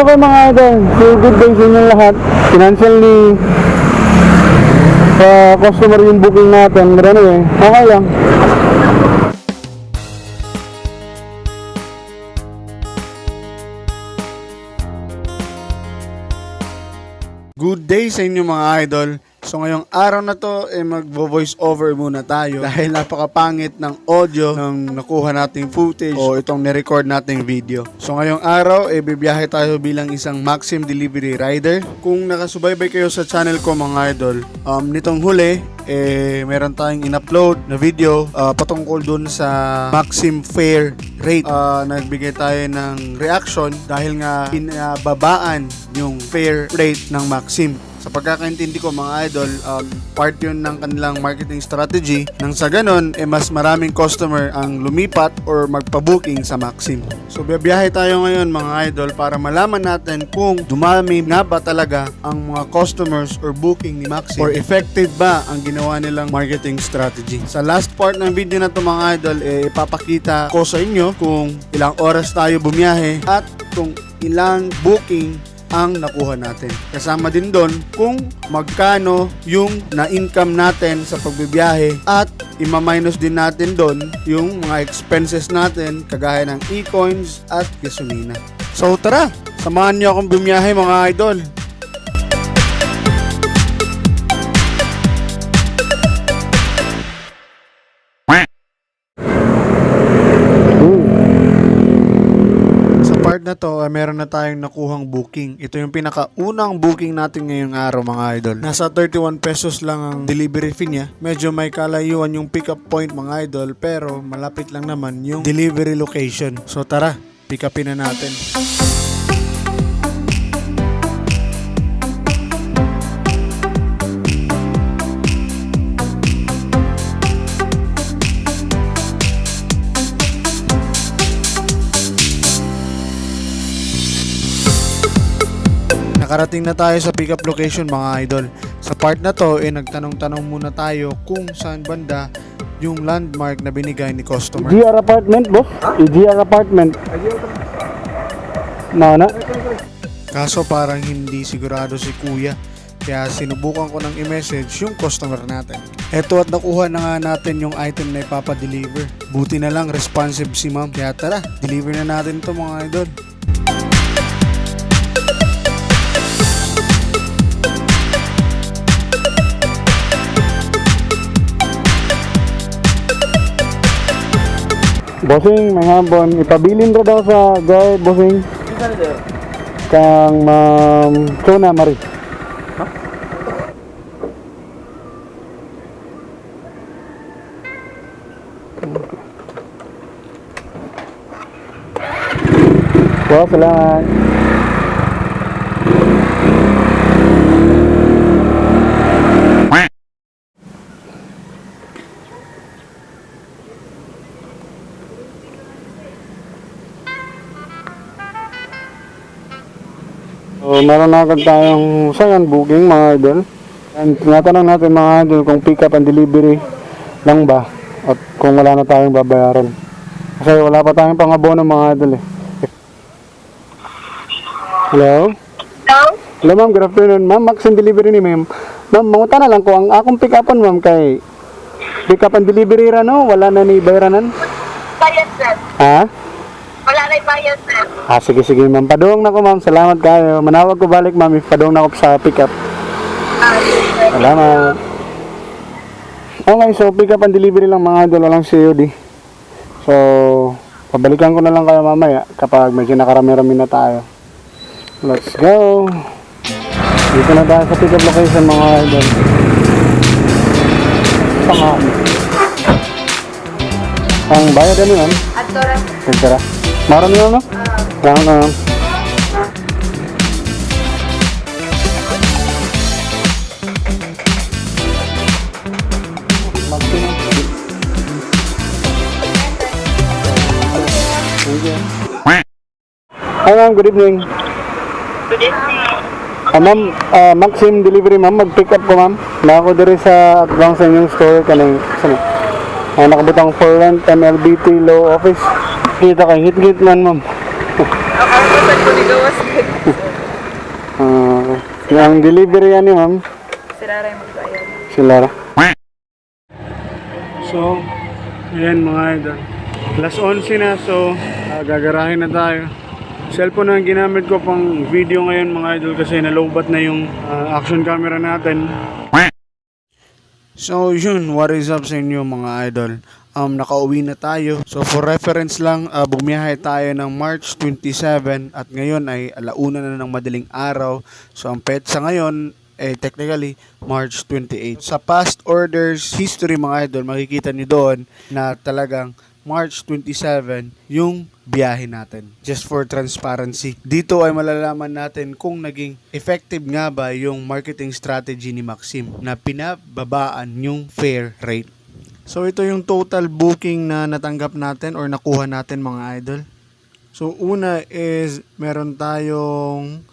Okay mga idol, so good day sa inyo lahat. Financially sa customer yung booking natin, but anyway, okay lang. Good day sa inyo mga idol. So ngayong araw na to magvo-voice over muna tayo dahil napakapangit ng audio ng nakuha nating footage o itong nirecord nating video. So ngayong araw bibiyahe tayo bilang isang Maxim delivery rider. Kung nakasubaybay kayo sa channel ko mga idol, nitong huli meron tayong in-upload na video patungkol dun sa Maxim fare rate. Nagbigay tayo ng reaction dahil nga pinababaan yung fare rate ng Maxim. Sa pagkakaintindi ko mga idol, part yun ng kanilang marketing strategy nang sa ganon, mas maraming customer ang lumipat or magpa-booking sa Maxim. So biyahe tayo ngayon mga idol para malaman natin kung dumami na ba talaga ang mga customers or booking ni Maxim or effective ba ang ginawa nilang marketing strategy. Sa last part ng video na to mga idol, ipapakita ko sa inyo kung ilang oras tayo bumiyahe at kung ilang booking ang nakuha natin. Kasama din doon kung magkano yung na-income natin sa pagbibiyahe at ima-minus din natin doon yung mga expenses natin kagaya ng e-coins at gasolina. So tara, samahan niyo akong bumiyahe mga idol. Part na to, meron na tayong nakuhang booking. Ito yung pinakaunang booking natin ngayong araw mga idol. Nasa 31 pesos lang ang delivery fee niya. Medyo may kalayuan yung pick up point mga idol, pero malapit lang naman yung delivery location. So tara, pick upin na natin. Nakarating na tayo sa pick up location mga idol. Sa part na to, nagtanong-tanong muna tayo kung saan banda yung landmark na binigay ni customer. GR apartment boss? GR apartment. Na. Kaso parang hindi sigurado si kuya. Kaya sinubukan ko ng i-message yung customer natin. Eto at nakuha na nga natin yung item na ipapadeliver. Buti na lang responsive si ma'am. Kaya tara, deliver na natin to mga idol. Bossing, may hambon. Ipabilin ro daw sa guide, bossing. Kang Ma'am Chona Marie. Wow, salamat. So, meron na agad tayong saan booking mga idol. And tinatanong natin mga idol kung pick up and delivery lang ba at kung wala na tayong babayaran. Kasi wala pa tayong pangabono mga idol eh. Hello? Hello? Hello ma'am, good afternoon. Ma'am, Maxim delivery ni ma'am. Ma'am, manguta na lang ko ang akong pick upan ma'am kay pick up and delivery ra no? Wala na ni bayaranan? Bayad, sir. Ha? Wala na yung bayad, sir. Sige ma'am. Padung na ko ma'am. Salamat kayo. Manawag ko balik ma'am if padung na ko sa pick up. Sir. Salamat. Okay, so pick up and delivery lang mga idol, walang COD. So, pabalikan ko na lang kayo mamaya kapag medyo nakarami-rami na tayo. Let's go! Dito na tayo sa pick up location mga idol. Pangaan. Ang bayad ano yun? At oras. Tara. Marami yun no? Salamat na yun. Hi ma'am, good evening. Good evening. Ma'am, Maxim delivery ma'am, mag-pick up ko ma'am. Na ako diri sa advance sa inyong store kanang sana. Nakabutang for rent MLBT low office. Kita kay hit man ma'am. Okay, Sa ko ni gawas. Yung delivery yan ni ma'am, Sira rin magbayad. si Lara. So, ayan mga idol. Alas 11 na, so gagarahin na tayo. Cellphone na ang ginamit ko pang video ngayon mga idol kasi nalobat na yung action camera natin. So yun, what is up sa inyo mga idol? Nakauwi na tayo. So for reference lang, bumiyahe tayo ng March 27 at ngayon ay alauna na ng madaling araw. So ang petsa ngayon technically March 28. Sa past orders history mga idol, makikita niyo doon na talagang March 27 yung biyahe natin. Just for transparency. Dito ay malalaman natin kung naging effective nga ba yung marketing strategy ni Maxim na pinababaan yung fare rate. So ito yung total booking na natanggap natin or nakuha natin mga idol. So una is meron tayong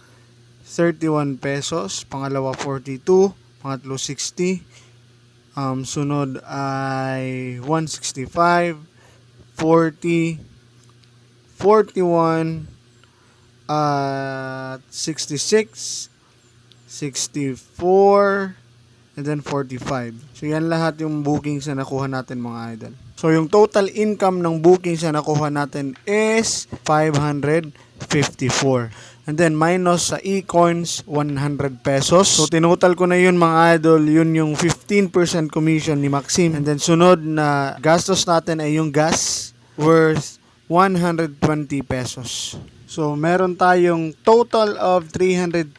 31 pesos, pangalawa 42, pangatlo 60, sunod ay 165, 40, 41, 66, 64, and then 45. So yan lahat yung bookings na nakuha natin mga idol. So yung total income ng bookings na nakuha natin is 554. And then minus sa e-coins 100 pesos. So tinutal ko na yun mga idol, yun yung 15% commission ni Maxim. And then sunod na gastos natin ay yung gas worth 120 pesos. So meron tayong total of 334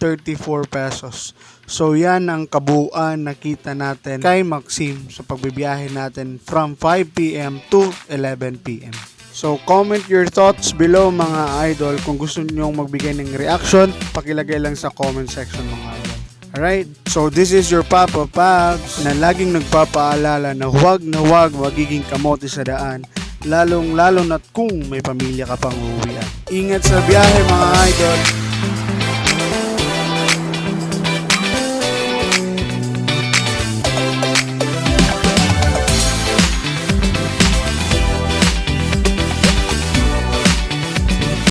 pesos. So yan ang kabuuan na kita natin kay Maxim sa pagbibiyahe natin from 5 p.m. to 11 p.m. So comment your thoughts below mga idol. Kung gusto niyo magbigay ng reaction, pakilagay lang sa comment section mga idol. Alright, so this is your Papa Paps na laging nagpapaalala na huwag magiging kamote sa daan, lalong lalo na't kung may pamilya ka pang uuwian. Ingat sa biyahe mga idol.